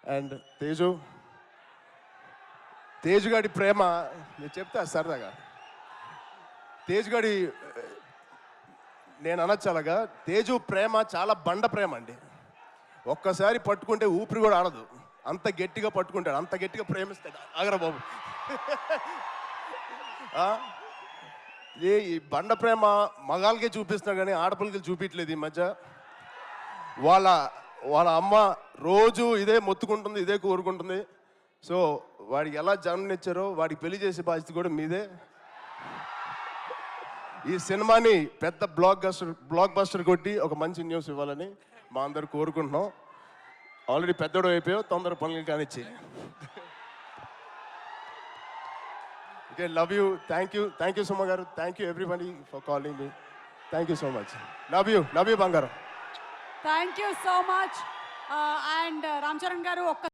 And Teju గాడి ప్రేమ నేను చెప్తా సరదాగా. తేజు గాడి నేను అనొచ్చు అలాగా, తేజు ప్రేమ చాలా బండ ప్రేమ అండి. ఒక్కసారి పట్టుకుంటే ఊపిరి కూడా ఆడదు, అంత గట్టిగా పట్టుకుంటాడు, అంత గట్టిగా ప్రేమిస్తాడు. ఆగరా బాబు. ఈ బండ ప్రేమ మగాళ్ళకే చూపిస్తున్నాడు కానీ ఆడపిల్లకి చూపించలేదు ఈ మధ్య. వాళ్ళ అమ్మ రోజు ఇదే మొత్తుకుంటుంది, ఇదే కోరుకుంటుంది. సో వాడికి ఎలా జన్మనిచ్చారో వాడికి పెళ్లి చేసే బాధ్యత కూడా మీదే. ఈ సినిమాని పెద్ద బ్లాక్ బస్టర్ కొట్టి ఒక మంచి న్యూస్ ఇవ్వాలని మా అందరు కోరుకుంటున్నాం. ఆల్రెడీ పెద్దోడు అయిపోయావు, తొందర పనులు కానిచ్చి. Okay, love you. Thank you Suma గారు. Thank you everybody for calling మీ. Thank you so much. Love you బంగారం. Thank you so much. And Ram Charan గారు ఒక్క